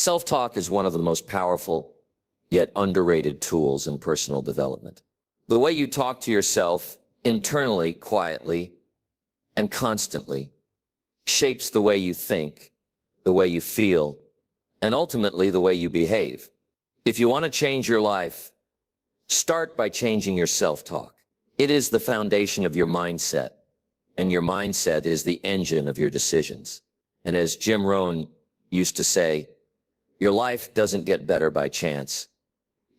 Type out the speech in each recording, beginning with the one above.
Self-talk is one of the most powerful, yet underrated tools in personal development. The way you talk to yourself internally, quietly, and constantly shapes the way you think, the way you feel, and ultimately the way you behave. If you want to change your life, start by changing your self-talk. It is the foundation of your mindset, and your mindset is the engine of your decisions. And as Jim Rohn used to say, your life doesn't get better by chance.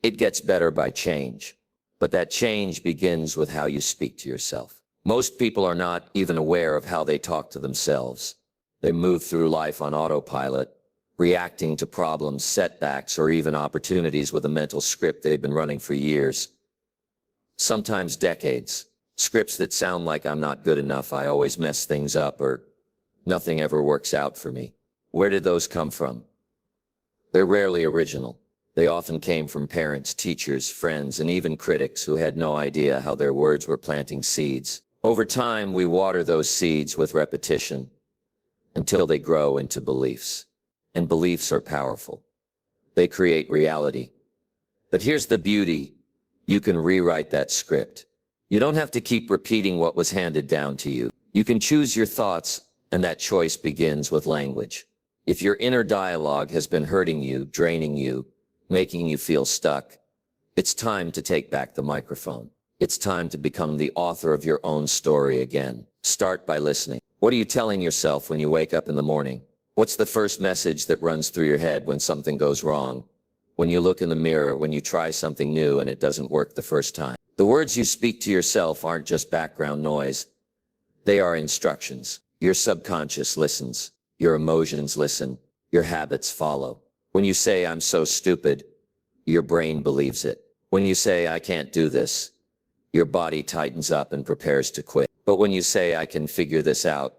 It gets better by change. But that change begins with how you speak to yourself. Most people are not even aware of how they talk to themselves. They move through life on autopilot, reacting to problems, setbacks, or even opportunities with a mental script they've been running for years, sometimes decades. Scripts that sound like I'm not good enough, I always mess things up, or nothing ever works out for me. Where did those come from? They're rarely original. They often came from parents, teachers, friends, and even critics who had no idea how their words were planting seeds. Over time, we water those seeds with repetition until they grow into beliefs. And beliefs are powerful. They create reality. But here's the beauty. You can rewrite that script. You don't have to keep repeating what was handed down to you. You can choose your thoughts, and that choice begins with language. If your inner dialogue has been hurting you, draining you, making you feel stuck, it's time to take back the microphone. It's time to become the author of your own story again. Start by listening. What are you telling yourself when you wake up in the morning? What's the first message that runs through your head when something goes wrong? When you look in the mirror, when you try something new and it doesn't work the first time? The words you speak to yourself aren't just background noise. They are instructions. Your subconscious listens. Your emotions listen. Your habits follow. When you say, I'm so stupid, your brain believes it. When you say, I can't do this, your body tightens up and prepares to quit. But when you say, I can figure this out,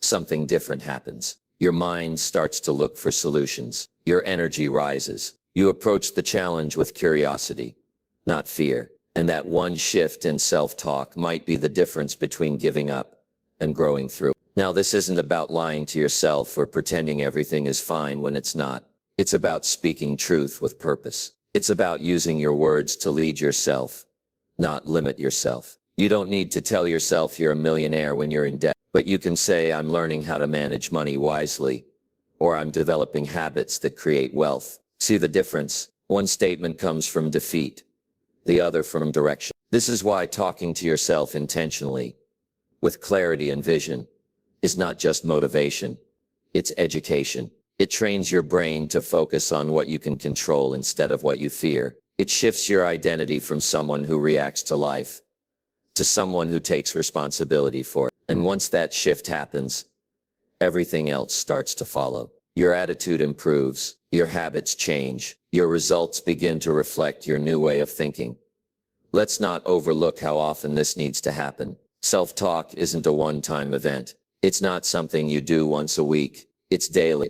something different happens. Your mind starts to look for solutions. Your energy rises. You approach the challenge with curiosity, not fear. And that one shift in self-talk might be the difference between giving up and growing through. Now, this isn't about lying to yourself or pretending everything is fine when it's not. It's about speaking truth with purpose. It's about using your words to lead yourself, not limit yourself. You don't need to tell yourself you're a millionaire when you're in debt, but you can say, I'm learning how to manage money wisely, or I'm developing habits that create wealth. See the difference? One statement comes from defeat, the other from direction. This is why talking to yourself intentionally, with clarity and vision, is not just motivation, it's education. It trains your brain to focus on what you can control instead of what you fear. It shifts your identity from someone who reacts to life to someone who takes responsibility for it. And once that shift happens, everything else starts to follow. Your attitude improves, your habits change, your results begin to reflect your new way of thinking. Let's not overlook how often this needs to happen. Self-talk isn't a one-time event. It's not something you do once a week. It's daily.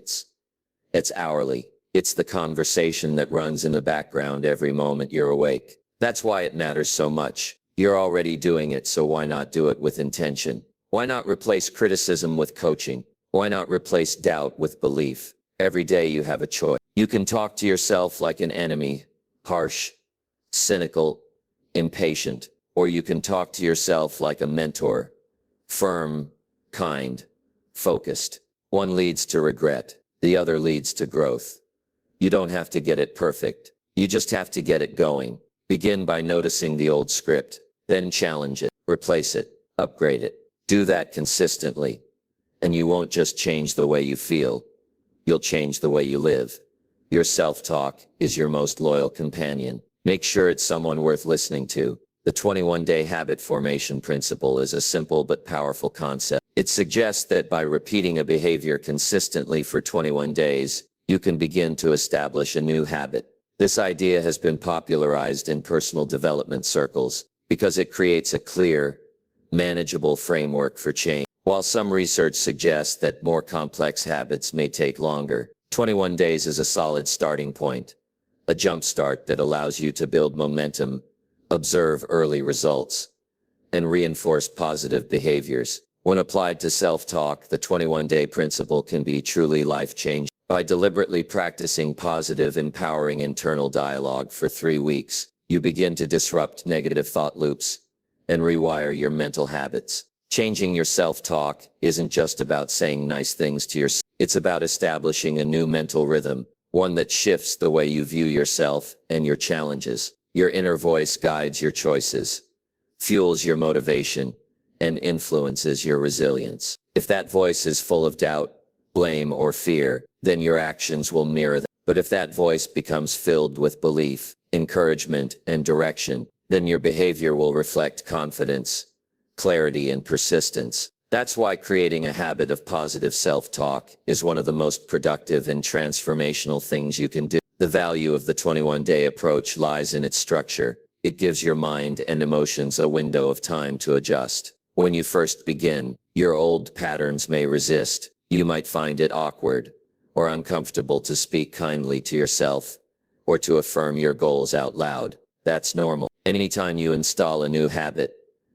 It's hourly. It's the conversation that runs in the background every moment you're awake. That's why it matters so much. You're already doing it, so why not do it with intention? Why not replace criticism with coaching? Why not replace doubt with belief? Every day you have a choice. You can talk to yourself like an enemy, harsh, cynical, impatient, or you can talk to yourself like a mentor, firm, kind, focused. One leads to regret, the other leads to growth. You don't have to get it perfect. You just have to get it going. Begin by noticing the old script, then challenge it, replace it, upgrade it. Do that consistently, and you won't just change the way you feel, you'll change the way you live. Your self-talk is your most loyal companion. Make sure it's someone worth listening to. The 21-day habit formation principle is a simple but powerful concept. It suggests that by repeating a behavior consistently for 21 days, you can begin to establish a new habit. This idea has been popularized in personal development circles because it creates a clear, manageable framework for change. While some research suggests that more complex habits may take longer, 21 days is a solid starting point, a jump start that allows you to build momentum, observe early results, and reinforce positive behaviors. When applied to self-talk, the 21-day principle can be truly life-changing. By deliberately practicing positive, empowering internal dialogue for 3 weeks, you begin to disrupt negative thought loops and rewire your mental habits. Changing your self-talk isn't just about saying nice things to yourself. It's about establishing a new mental rhythm, one that shifts the way you view yourself and your challenges. Your inner voice guides your choices, fuels your motivation, and influences your resilience. If that voice is full of doubt, blame, or fear, then your actions will mirror them. But if that voice becomes filled with belief, encouragement, and direction, then your behavior will reflect confidence, clarity, and persistence. That's why creating a habit of positive self-talk is one of the most productive and transformational things you can do. The value of the 21-day approach lies in its structure. It gives your mind and emotions a window of time to adjust. When you first begin, your old patterns may resist. You might find it awkward or uncomfortable to speak kindly to yourself or to affirm your goals out loud. That's normal. Anytime you install a new habit,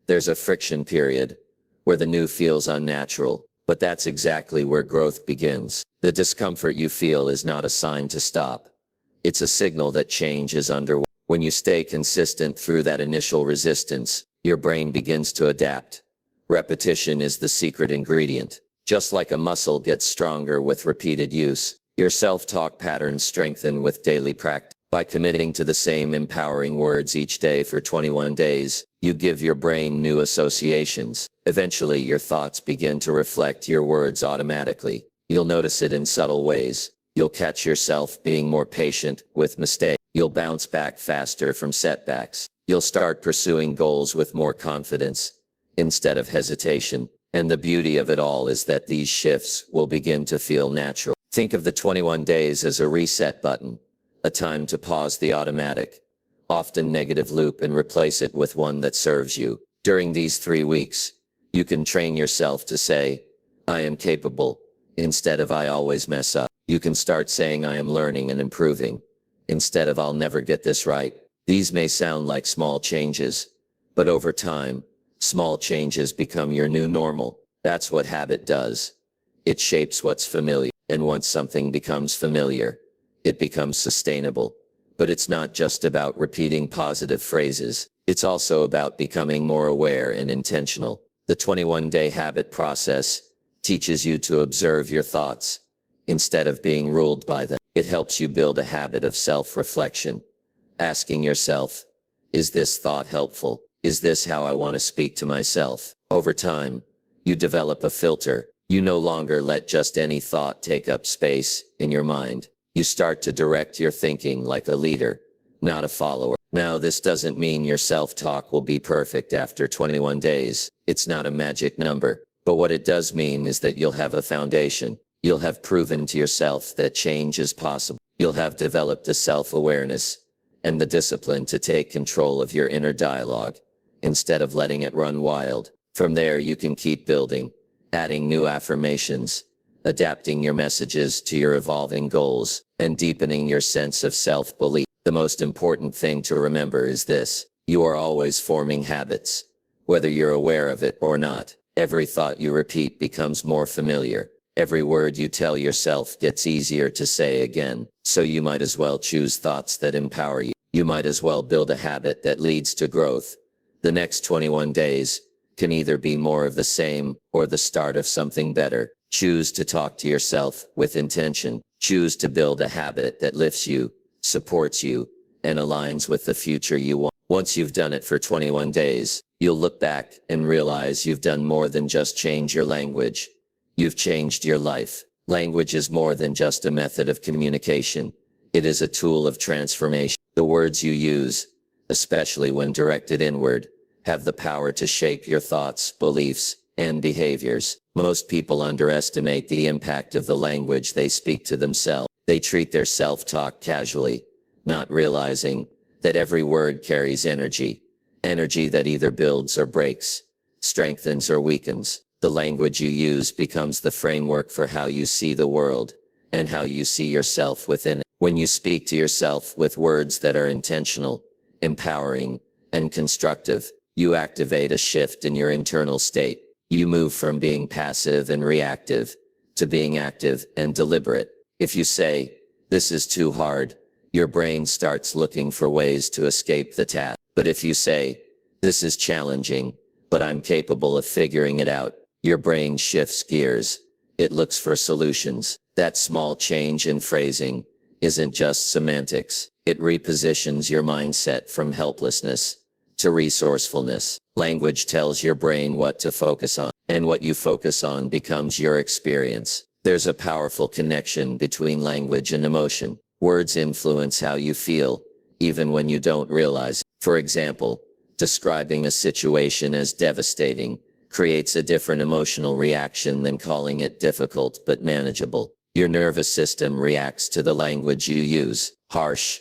there's a friction period where the new feels unnatural, but that's exactly where growth begins. The discomfort you feel is not a sign to stop. It's a signal that change is underway. When you stay consistent through that initial resistance, your brain begins to adapt. Repetition is the secret ingredient. Just like a muscle gets stronger with repeated use, your self-talk patterns strengthen with daily practice. By committing to the same empowering words each day for 21 days, you give your brain new associations. Eventually, your thoughts begin to reflect your words automatically. You'll notice it in subtle ways. You'll catch yourself being more patient with mistakes. You'll bounce back faster from setbacks. You'll start pursuing goals with more confidence instead of hesitation. And the beauty of it all is that these shifts will begin to feel natural. Think of the 21 days as a reset button, a time to pause the automatic, often negative loop and replace it with one that serves you. During these 3 weeks, you can train yourself to say, I am capable, instead of I always mess up. You can start saying I am learning and improving, instead of I'll never get this right. These may sound like small changes, but over time, small changes become your new normal. That's what habit does. It shapes what's familiar, and once something becomes familiar, it becomes sustainable. But it's not just about repeating positive phrases. It's also about becoming more aware and intentional. The 21-day habit process teaches you to observe your thoughts instead of being ruled by them. It helps you build a habit of self-reflection, asking yourself, is this thought helpful? Is this how I want to speak to myself? Over time, you develop a filter. You no longer let just any thought take up space in your mind. You start to direct your thinking like a leader, not a follower. Now, this doesn't mean your self-talk will be perfect after 21 days. It's not a magic number. But what it does mean is that you'll have a foundation. You'll have proven to yourself that change is possible. You'll have developed a self-awareness and the discipline to take control of your inner dialogue instead of letting it run wild. From there, you can keep building, adding new affirmations, adapting your messages to your evolving goals, and deepening your sense of self-belief. The most important thing to remember is this: you are always forming habits, whether you're aware of it or not. Every thought you repeat becomes more familiar. Every word you tell yourself gets easier to say again. So you might as well choose thoughts that empower you. You might as well build a habit that leads to growth. The next 21 days can either be more of the same or the start of something better. Choose to talk to yourself with intention. Choose to build a habit that lifts you, supports you, and aligns with the future you want. Once you've done it for 21 days, you'll look back and realize you've done more than just change your language. You've changed your life. Language is more than just a method of communication. It is a tool of transformation. The words you use, especially when directed inward, have the power to shape your thoughts, beliefs, and behaviors. Most people underestimate the impact of the language they speak to themselves. They treat their self-talk casually, not realizing that every word carries energy. Energy that either builds or breaks, strengthens or weakens. The language you use becomes the framework for how you see the world and how you see yourself within it. When you speak to yourself with words that are intentional, empowering, and constructive, you activate a shift in your internal state. You move from being passive and reactive to being active and deliberate. If you say, "This is too hard," your brain starts looking for ways to escape the task. But if you say, "This is challenging, but I'm capable of figuring it out," your brain shifts gears. It looks for solutions. That small change in phrasing isn't just semantics. It repositions your mindset from helplessness to resourcefulness. Language tells your brain what to focus on, and what you focus on becomes your experience. There's a powerful connection between language and emotion. Words influence how you feel, even when you don't realize it. For example, describing a situation as devastating creates a different emotional reaction than calling it difficult but manageable. Your nervous system reacts to the language you use. Harsh,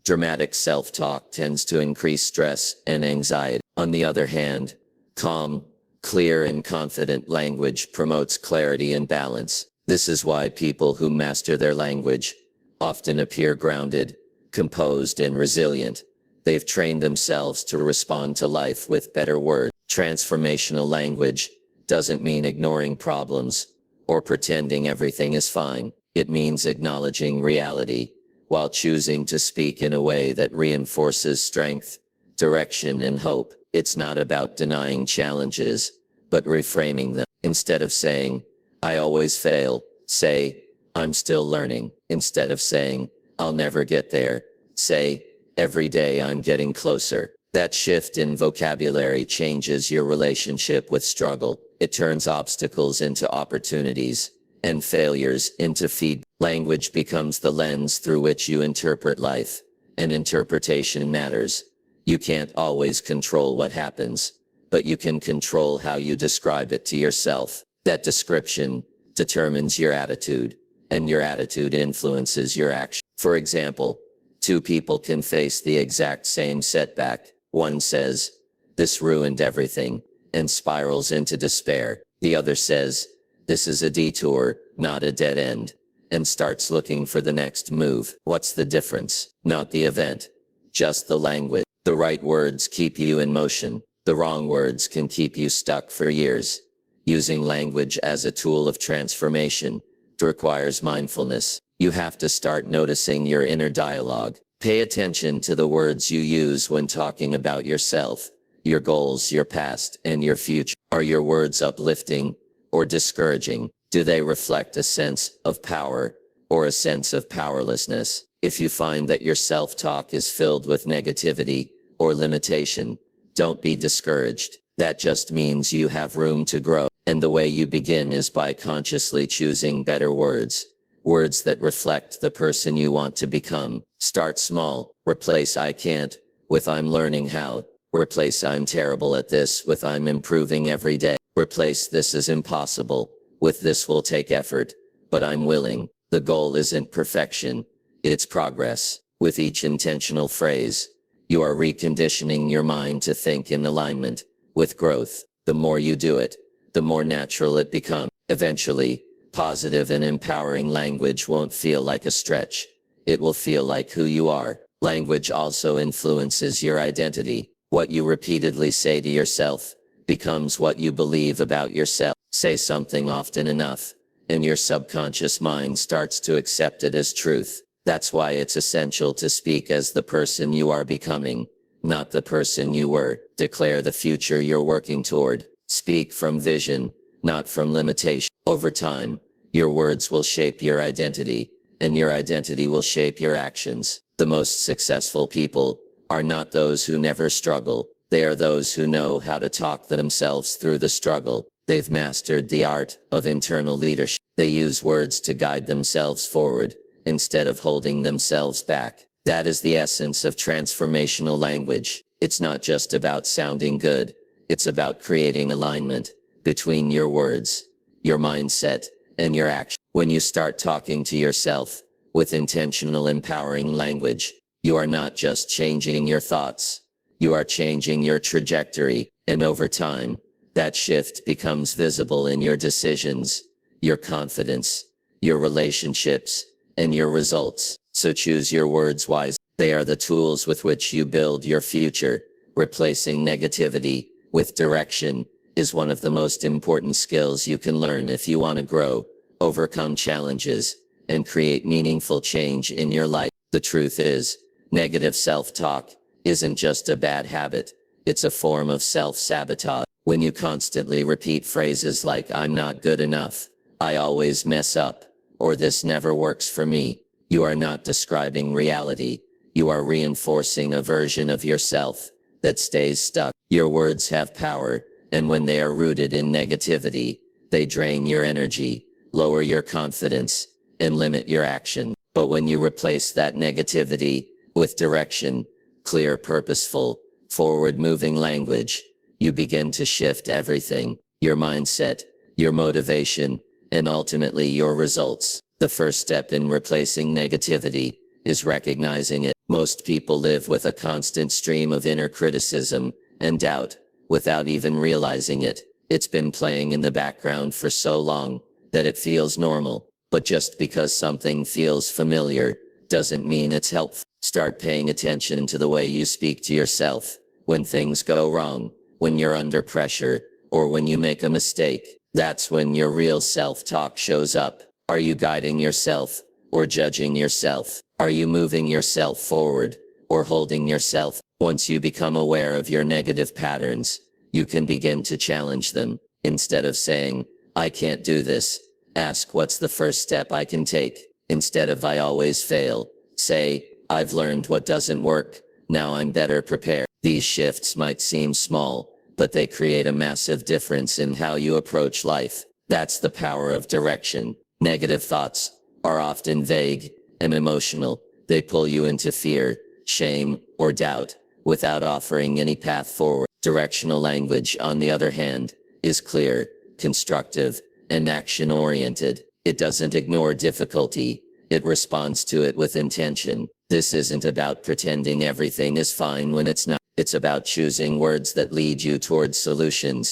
dramatic self-talk tends to increase stress and anxiety. On the other hand, calm, clear and confident language promotes clarity and balance. This is why people who master their language often appear grounded, composed and resilient. They've trained themselves to respond to life with better words. Transformational language doesn't mean ignoring problems or pretending everything is fine. It means acknowledging reality while choosing to speak in a way that reinforces strength, direction and hope. It's not about denying challenges, but reframing them. Instead of saying, "I always fail," say, "I'm still learning." Instead of saying, "I'll never get there," say, "Every day I'm getting closer." That shift in vocabulary changes your relationship with struggle. It turns obstacles into opportunities and failures into feedback. Language becomes the lens through which you interpret life, and interpretation matters. You can't always control what happens, but you can control how you describe it to yourself. That description determines your attitude, and your attitude influences your action. For example, two people can face the exact same setback. One says, "This ruined everything," and spirals into despair. The other says, "This is a detour, not a dead end," and starts looking for the next move. What's the difference? Not the event, just the language. The right words keep you in motion. The wrong words can keep you stuck for years. Using language as a tool of transformation requires mindfulness. You have to start noticing your inner dialogue. Pay attention to the words you use when talking about yourself, your goals, your past, and your future. Are your words uplifting or discouraging? Do they reflect a sense of power or a sense of powerlessness? If you find that your self-talk is filled with negativity or limitation, don't be discouraged. That just means you have room to grow. And the way you begin is by consciously choosing better words. Words that reflect the person you want to become. Start small. Replace "I can't" with "I'm learning how." Replace "I'm terrible at this" with "I'm improving every day." Replace "This is impossible" with "This will take effort, but I'm willing." The goal isn't perfection, it's progress. With each intentional phrase, you are reconditioning your mind to think in alignment with growth. The more you do it, the more natural it becomes. Eventually, positive and empowering language won't feel like a stretch. It will feel like who you are. Language also influences your identity. What you repeatedly say to yourself becomes what you believe about yourself. Say something often enough, and your subconscious mind starts to accept it as truth. That's why it's essential to speak as the person you are becoming, not the person you were. Declare the future you're working toward. Speak from vision, not from limitation. Over time, your words will shape your identity, and your identity will shape your actions. The most successful people are not those who never struggle. They are those who know how to talk themselves through the struggle. They've mastered the art of internal leadership. They use words to guide themselves forward, instead of holding themselves back. That is the essence of transformational language. It's not just about sounding good. It's about creating alignment between your words, your mindset, and your action. When you start talking to yourself with intentional, empowering language, you are not just changing your thoughts. You are changing your trajectory, and over time, that shift becomes visible in your decisions, your confidence, your relationships, and your results. So choose your words wisely. They are the tools with which you build your future. Replacing negativity with direction is one of the most important skills you can learn if you want to grow, overcome challenges, and create meaningful change in your life. The truth is, negative self-talk isn't just a bad habit. It's a form of self-sabotage. When you constantly repeat phrases like "I'm not good enough," "I always mess up," or "this never works for me," you are not describing reality. You are reinforcing a version of yourself that stays stuck. Your words have power, and when they are rooted in negativity, they drain your energy, lower your confidence, and limit your action. But when you replace that negativity with direction, clear, purposeful, forward-moving language, you begin to shift everything: your mindset, your motivation, and ultimately your results. The first step in replacing negativity is recognizing it. Most people live with a constant stream of inner criticism and doubt without even realizing it. It's been playing in the background for so long that it feels normal. But just because something feels familiar doesn't mean it's helpful. Start paying attention to the way you speak to yourself when things go wrong, when you're under pressure, or when you make a mistake. That's when your real self-talk shows up. Are you guiding yourself or judging yourself? Are you moving yourself forward or holding yourself? Once you become aware of your negative patterns, you can begin to challenge them. Instead of saying, "I can't do this," ask, "What's the first step I can take?" Instead of "I always fail," say, "I've learned what doesn't work. Now I'm better prepared." These shifts might seem small, but they create a massive difference in how you approach life. That's the power of direction. Negative thoughts are often vague and emotional. They pull you into fear, shame, or doubt without offering any path forward. Directional language, on the other hand, is clear, constructive, and action-oriented. It doesn't ignore difficulty. It responds to it with intention. This isn't about pretending everything is fine when it's not. It's about choosing words that lead you towards solutions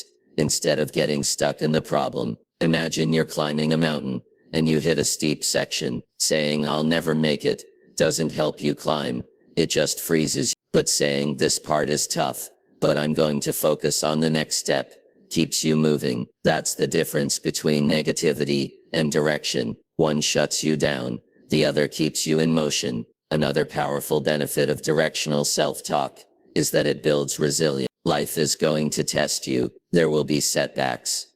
instead of getting stuck in the problem. Imagine you're climbing a mountain and you hit a steep section. Saying "I'll never make it" doesn't help you climb. It just freezes you. But saying "this part is tough, but I'm going to focus on the next step" keeps you moving. That's the difference between negativity and direction. One shuts you down, the other keeps you in motion. Another powerful benefit of directional self-talk is that it builds resilience. Life is going to test you. There will be setbacks,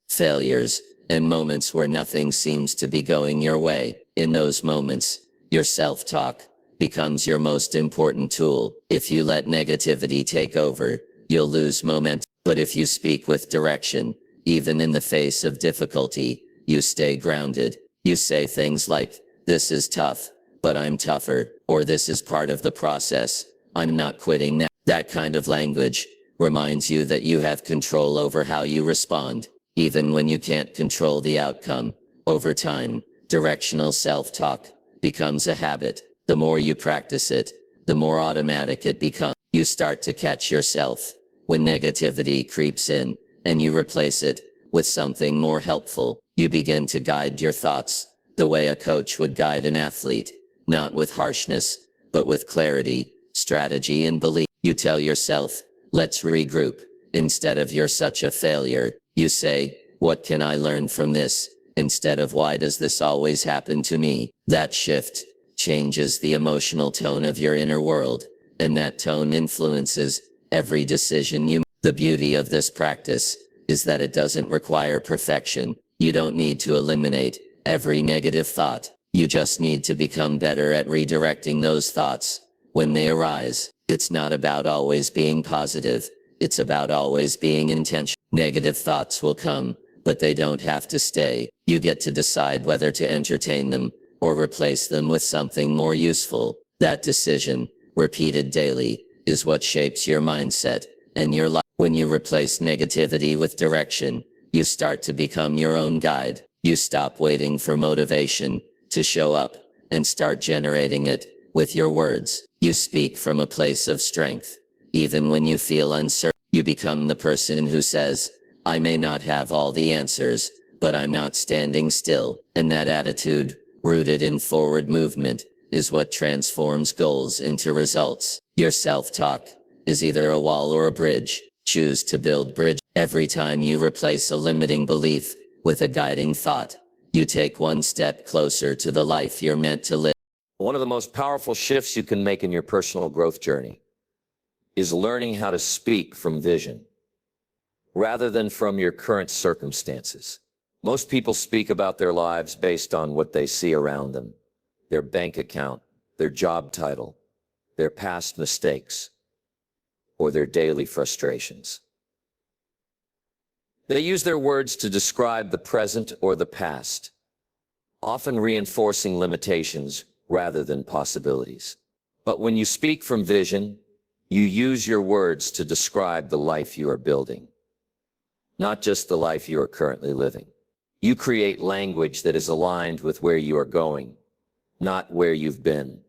failures, and moments where nothing seems to be going your way. In those moments, your self-talk becomes your most important tool. If you let negativity take over, you'll lose momentum. But if you speak with direction, even in the face of difficulty, you stay grounded. You say things like, "This is tough, but I'm tougher," or "This is part of the process. I'm not quitting now." That kind of language reminds you that you have control over how you respond, even when you can't control the outcome. Over time, directional self-talk becomes a habit. The more you practice it, the more automatic it becomes. You start to catch yourself when negativity creeps in, and you replace it with something more helpful. You begin to guide your thoughts the way a coach would guide an athlete, not with harshness, but with clarity, strategy, and belief. You tell yourself, "Let's regroup," instead of "You're such a failure." You say, "What can I learn from this?" instead of "Why does this always happen to me?" That shift changes the emotional tone of your inner world, and that tone influences every decision you make. The beauty of this practice is that it doesn't require perfection. You don't need to eliminate every negative thought. You just need to become better at redirecting those thoughts when they arise. It's not about always being positive. It's about always being intentional. Negative thoughts will come, but they don't have to stay. You get to decide whether to entertain them or replace them with something more useful. That decision, repeated daily, is what shapes your mindset and your life. When you replace negativity with direction, you start to become your own guide. You stop waiting for motivation to show up and start generating it with your words. You speak from a place of strength. Even when you feel uncertain, you become the person who says, "I may not have all the answers, but I'm not standing still." And that attitude, rooted in forward movement, is what transforms goals into results. Your self-talk is either a wall or a bridge. Choose to build bridge. Every time you replace a limiting belief with a guiding thought, You take one step closer to the life you're meant to live. One of the most powerful shifts you can make in your personal growth journey is learning how to speak from vision rather than from your current circumstances. Most people speak about their lives based on what they see around them, their bank account, their job title, their past mistakes, or their daily frustrations. They use their words to describe the present or the past, often reinforcing limitations rather than possibilities. But when you speak from vision, you use your words to describe the life you are building, not just the life you are currently living. You create language that is aligned with where you are going, not where you've been.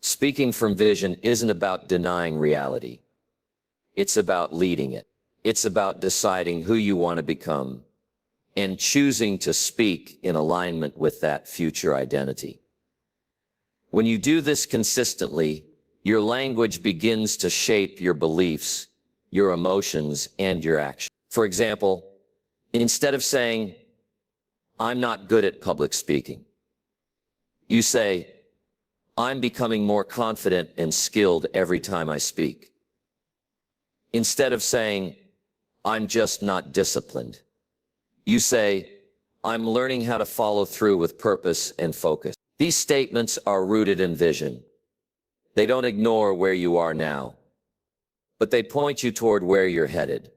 Speaking from vision isn't about denying reality. It's about leading it. It's about deciding who you want to become and choosing to speak in alignment with that future identity. When you do this consistently, your language begins to shape your beliefs, your emotions, and your actions. For example, instead of saying, "I'm not good at public speaking," you say, "I'm becoming more confident and skilled every time I speak." Instead of saying, "I'm just not disciplined," you say, "I'm learning how to follow through with purpose and focus." These statements are rooted in vision. They don't ignore where you are now, but they point you toward where you're headed.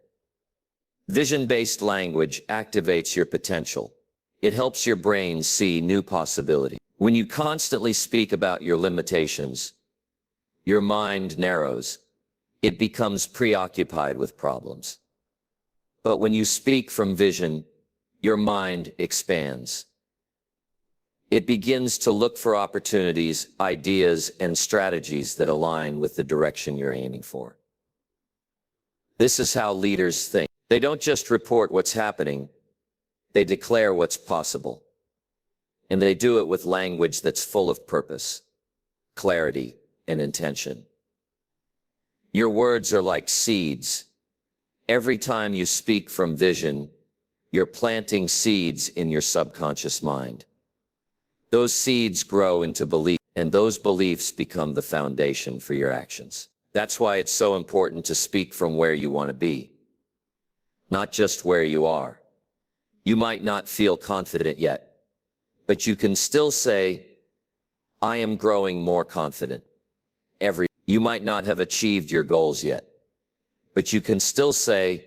Vision-based language activates your potential. It helps your brain see new possibilities. When you constantly speak about your limitations, your mind narrows. It becomes preoccupied with problems. But when you speak from vision, your mind expands. It begins to look for opportunities, ideas, and strategies that align with the direction you're aiming for. This is how leaders think. They don't just report what's happening, they declare what's possible. And they do it with language that's full of purpose, clarity, and intention. Your words are like seeds. Every time you speak from vision, you're planting seeds in your subconscious mind. Those seeds grow into beliefs, and those beliefs become the foundation for your actions. That's why it's so important to speak from where you want to be, not just where you are. You might not feel confident yet, but you can still say, "I am growing more confident." You might not have achieved your goals yet, but you can still say,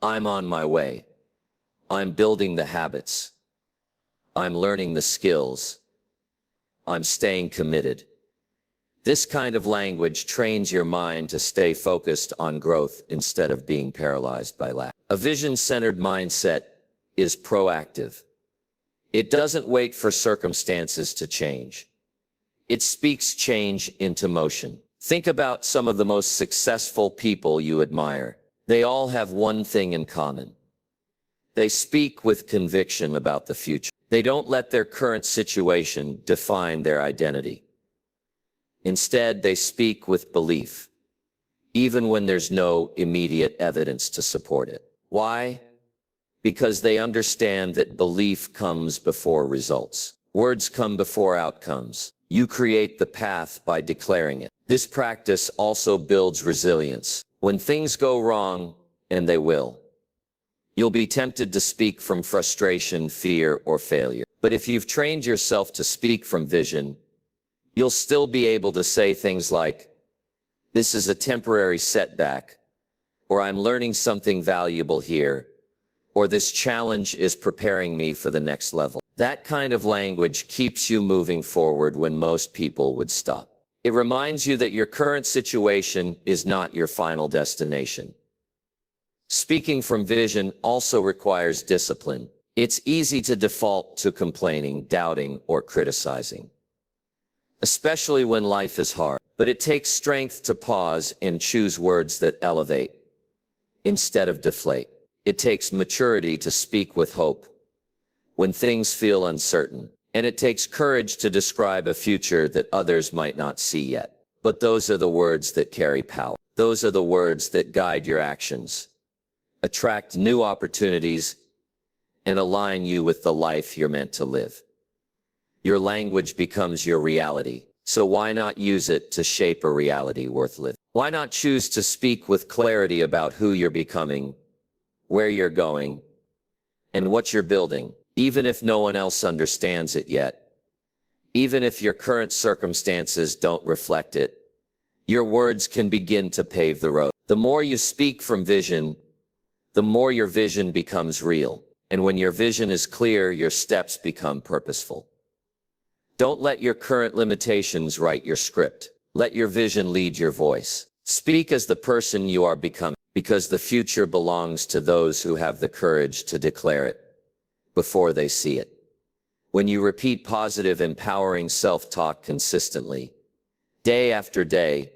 "I'm on my way. I'm building the habits. I'm learning the skills. I'm staying committed." This kind of language trains your mind to stay focused on growth instead of being paralyzed by lack. A vision-centered mindset is proactive. It doesn't wait for circumstances to change. It speaks change into motion. Think about some of the most successful people you admire. They all have one thing in common. They speak with conviction about the future. They don't let their current situation define their identity. Instead, they speak with belief, even when there's no immediate evidence to support it. Why? Because they understand that belief comes before results. Words come before outcomes. You create the path by declaring it. This practice also builds resilience. When things go wrong, and they will, you'll be tempted to speak from frustration, fear, or failure. But if you've trained yourself to speak from vision, you'll still be able to say things like, "This is a temporary setback," or "I'm learning something valuable here," or "This challenge is preparing me for the next level." That kind of language keeps you moving forward when most people would stop. It reminds you that your current situation is not your final destination. Speaking from vision also requires discipline. It's easy to default to complaining, doubting, or criticizing, especially when life is hard. But it takes strength to pause and choose words that elevate instead of deflate. It takes maturity to speak with hope when things feel uncertain. And it takes courage to describe a future that others might not see yet. But those are the words that carry power. Those are the words that guide your actions, attract new opportunities, and align you with the life you're meant to live. Your language becomes your reality. So why not use it to shape a reality worth living? Why not choose to speak with clarity about who you're becoming, where you're going, and what you're building, even if no one else understands it yet? Even if your current circumstances don't reflect it, your words can begin to pave the road. The more you speak from vision, the more your vision becomes real. And when your vision is clear, your steps become purposeful. Don't let your current limitations write your script. Let your vision lead your voice. Speak as the person you are becoming, because the future belongs to those who have the courage to declare it before they see it. When you repeat positive, empowering self-talk consistently, day after day,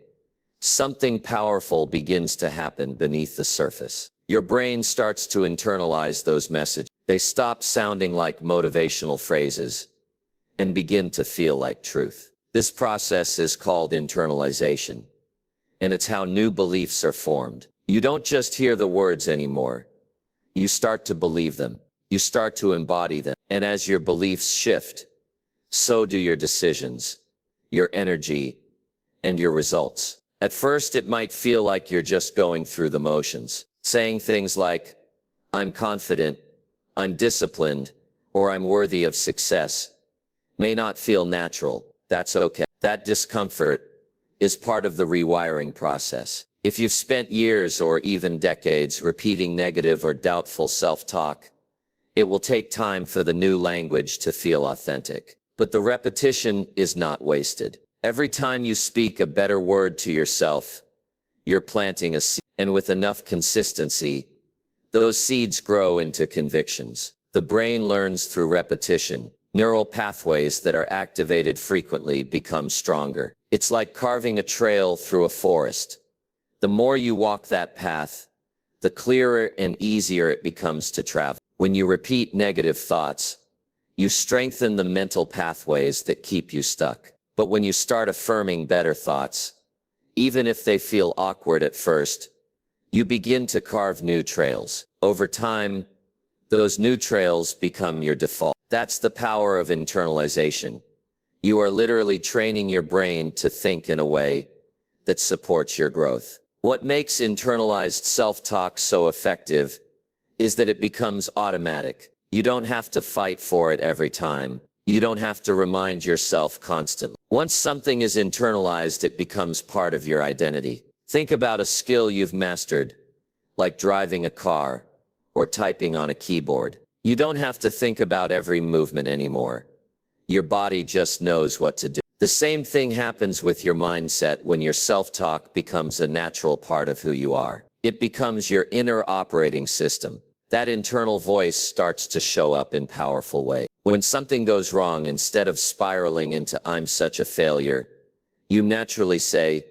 something powerful begins to happen beneath the surface. Your brain starts to internalize those messages. They stop sounding like motivational phrases and begin to feel like truth. This process is called internalization, and it's how new beliefs are formed. You don't just hear the words anymore. You start to believe them. You start to embody them. And as your beliefs shift, so do your decisions, your energy, and your results. At first, it might feel like you're just going through the motions, saying things like, I'm confident, I'm disciplined, or I'm worthy of success. May not feel natural. That's okay. That discomfort is part of the rewiring process. If you've spent years or even decades repeating negative or doubtful self-talk, it will take time for the new language to feel authentic. But the repetition is not wasted. Every time you speak a better word to yourself, you're planting a seed. And with enough consistency, those seeds grow into convictions. The brain learns through repetition. Neural pathways that are activated frequently become stronger. It's like carving a trail through a forest. The more you walk that path, the clearer and easier it becomes to travel. When you repeat negative thoughts, you strengthen the mental pathways that keep you stuck. But when you start affirming better thoughts, even if they feel awkward at first, you begin to carve new trails. Over time, those new trails become your default. That's the power of internalization. You are literally training your brain to think in a way that supports your growth. What makes internalized self-talk so effective is that it becomes automatic. You don't have to fight for it every time. You don't have to remind yourself constantly. Once something is internalized, it becomes part of your identity. Think about a skill you've mastered, like driving a car or typing on a keyboard. You don't have to think about every movement anymore. Your body just knows what to do. The same thing happens with your mindset when your self-talk becomes a natural part of who you are. It becomes your inner operating system. That internal voice starts to show up in powerful ways. When something goes wrong, instead of spiraling into I'm such a failure, you naturally say,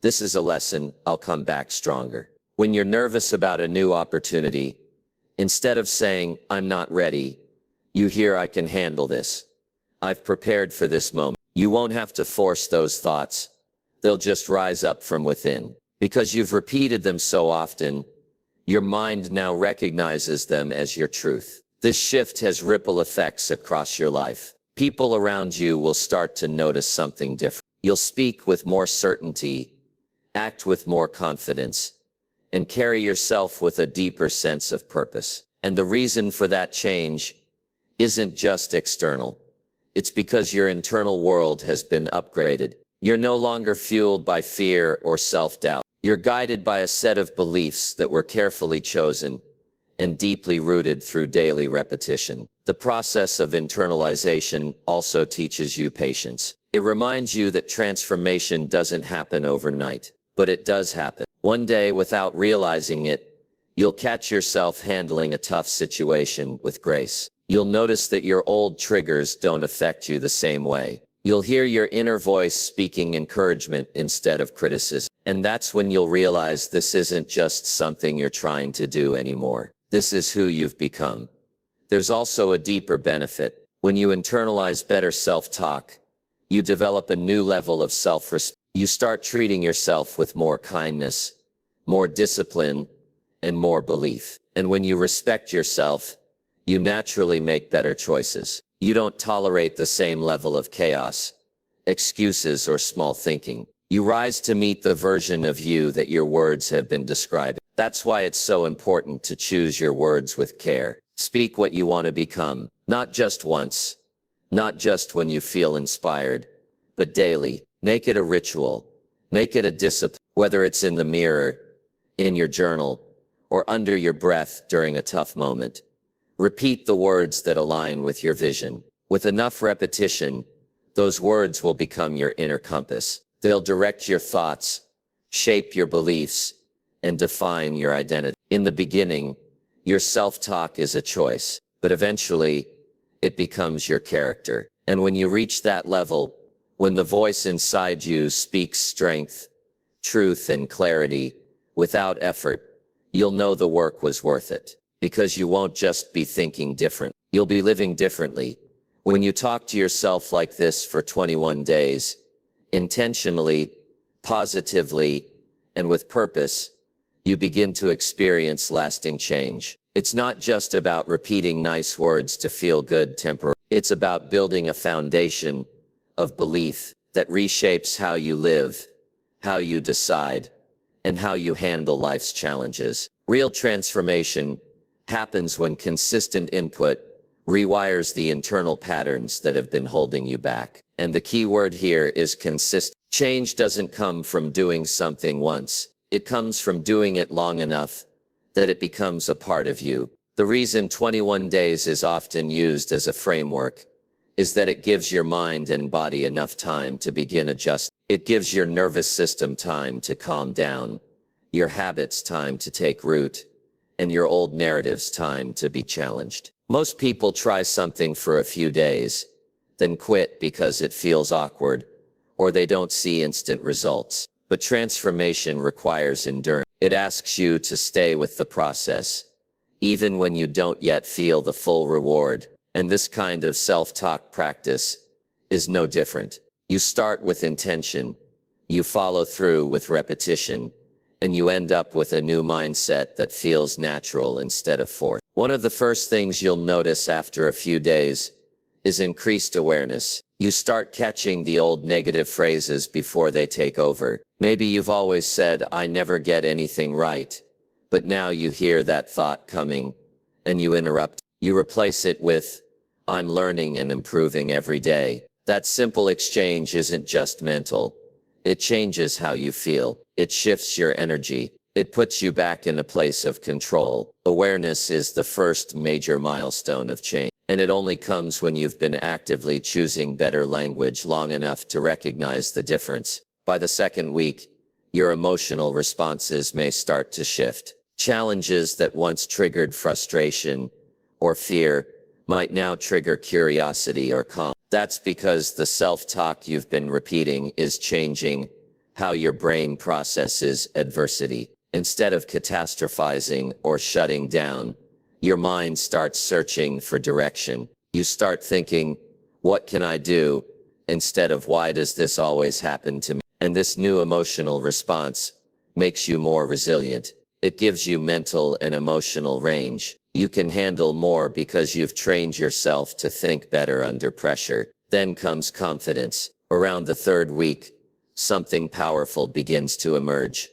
this is a lesson, I'll come back stronger. When you're nervous about a new opportunity, instead of saying, I'm not ready, you hear, I can handle this. I've prepared for this moment. You won't have to force those thoughts. They'll just rise up from within. Because you've repeated them so often, your mind now recognizes them as your truth. This shift has ripple effects across your life. People around you will start to notice something different. You'll speak with more certainty, act with more confidence, and carry yourself with a deeper sense of purpose. And the reason for that change isn't just external. It's because your internal world has been upgraded. You're no longer fueled by fear or self-doubt. You're guided by a set of beliefs that were carefully chosen and deeply rooted through daily repetition. The process of internalization also teaches you patience. It reminds you that transformation doesn't happen overnight, but it does happen. One day, without realizing it, you'll catch yourself handling a tough situation with grace. You'll notice that your old triggers don't affect you the same way. You'll hear your inner voice speaking encouragement instead of criticism. And that's when you'll realize this isn't just something you're trying to do anymore. This is who you've become. There's also a deeper benefit. When you internalize better self-talk, you develop a new level of self-respect. You start treating yourself with more kindness, more discipline, and more belief. And when you respect yourself, You naturally make better choices. You don't tolerate the same level of chaos, excuses, or small thinking. You rise to meet the version of you that your words have been describing. That's why it's so important to choose your words with care. Speak what you want to become, not just once, not just when you feel inspired, but daily. Make it a ritual. Make it a discipline, whether it's in the mirror, in your journal, or under your breath during a tough moment. Repeat the words that align with your vision. With enough repetition, those words will become your inner compass. They'll direct your thoughts, shape your beliefs, and define your identity. In the beginning, your self-talk is a choice, but eventually, it becomes your character. And when you reach that level, when the voice inside you speaks strength, truth, and clarity without effort, you'll know the work was worth it. Because you won't just be thinking different, you'll be living differently. When you talk to yourself like this for 21 days, intentionally, positively, and with purpose, you begin to experience lasting change. It's not just about repeating nice words to feel good temporarily. It's about building a foundation of belief that reshapes how you live, how you decide, and how you handle life's challenges. Real transformation happens when consistent input rewires the internal patterns that have been holding you back. And the key word here is consistent. Change doesn't come from doing something once. It comes from doing it long enough that it becomes a part of you. The reason 21 days is often used as a framework is that it gives your mind and body enough time to begin adjusting. It gives your nervous system time to calm down, your habits time to take root, and your old narratives time to be challenged. Most people try something for a few days, then quit because it feels awkward, or they don't see instant results. But transformation requires endurance. It asks you to stay with the process, even when you don't yet feel the full reward. And this kind of self-talk practice is no different. You start with intention, you follow through with repetition, and you end up with a new mindset that feels natural instead of forced. One of the first things you'll notice after a few days is increased awareness. You start catching the old negative phrases before they take over. Maybe you've always said, "I never get anything right," but now you hear that thought coming, and you interrupt. You replace it with, "I'm learning and improving every day." That simple exchange isn't just mental. It changes how you feel. It shifts your energy. It puts you back in a place of control. Awareness is the first major milestone of change, and it only comes when you've been actively choosing better language long enough to recognize the difference. By the second week, your emotional responses may start to shift. Challenges that once triggered frustration or fear might now trigger curiosity or calm. That's because the self-talk you've been repeating is changing how your brain processes adversity. Instead of catastrophizing or shutting down, your mind starts searching for direction. You start thinking, "What can I do?" instead of "Why does this always happen to me?" And this new emotional response makes you more resilient. It gives you mental and emotional range. You can handle more because you've trained yourself to think better under pressure. Then comes confidence. Around the third week, something powerful begins to emerge.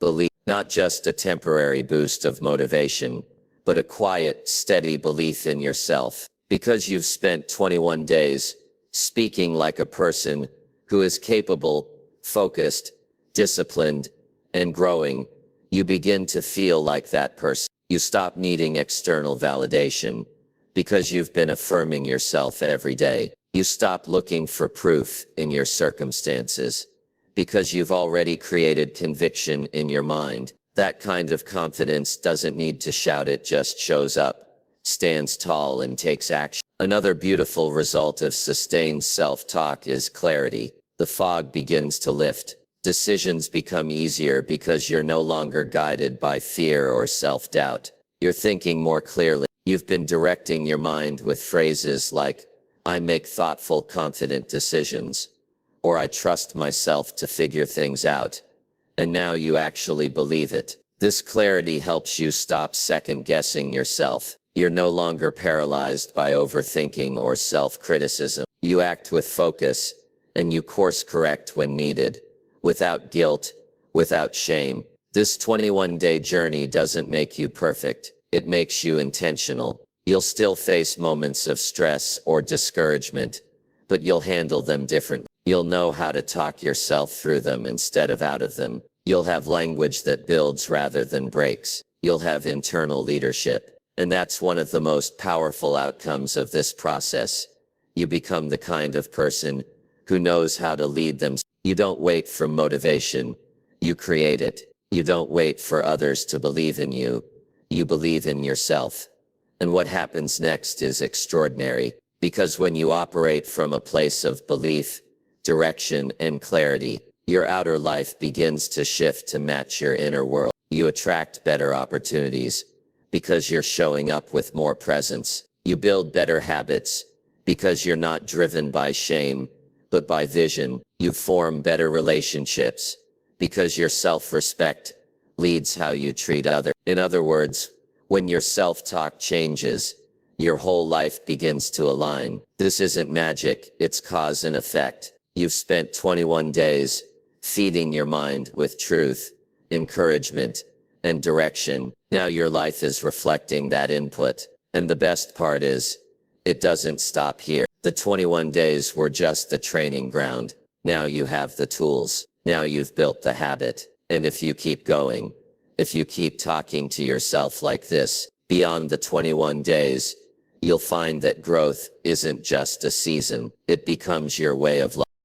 Belief, not just a temporary boost of motivation, but a quiet, steady belief in yourself. Because you've spent 21 days speaking like a person who is capable, focused, disciplined, and growing, you begin to feel like that person. You stop needing external validation because you've been affirming yourself every day. You stop looking for proof in your circumstances because you've already created conviction in your mind. That kind of confidence doesn't need to shout, it just shows up, stands tall, and takes action. Another beautiful result of sustained self-talk is clarity. The fog begins to lift. Decisions become easier because you're no longer guided by fear or self-doubt. You're thinking more clearly. You've been directing your mind with phrases like, "I make thoughtful, confident decisions," or "I trust myself to figure things out." And now you actually believe it. This clarity helps you stop second-guessing yourself. You're no longer paralyzed by overthinking or self-criticism. You act with focus, and you course correct when needed, without guilt, without shame. This 21-day journey doesn't make you perfect. It makes you intentional. You'll still face moments of stress or discouragement, but you'll handle them differently. You'll know how to talk yourself through them instead of out of them. You'll have language that builds rather than breaks. You'll have internal leadership. And that's one of the most powerful outcomes of this process. You become the kind of person who knows how to lead them. You don't wait for motivation. You create it. You don't wait for others to believe in you. You believe in yourself. And what happens next is extraordinary, because when you operate from a place of belief, direction, and clarity, your outer life begins to shift to match your inner world. You attract better opportunities because you're showing up with more presence. You build better habits because you're not driven by shame, but by vision. You form better relationships because your self-respect leads how you treat others. In other words, when your self-talk changes, your whole life begins to align. This isn't magic, it's cause and effect. You've spent 21 days feeding your mind with truth, encouragement, and direction. Now your life is reflecting that input. And the best part is, it doesn't stop here. The 21 days were just the training ground. Now you have the tools. Now you've built the habit. And if you keep going, if you keep talking to yourself like this, beyond the 21 days, you'll find that growth isn't just a season. It becomes your way of life.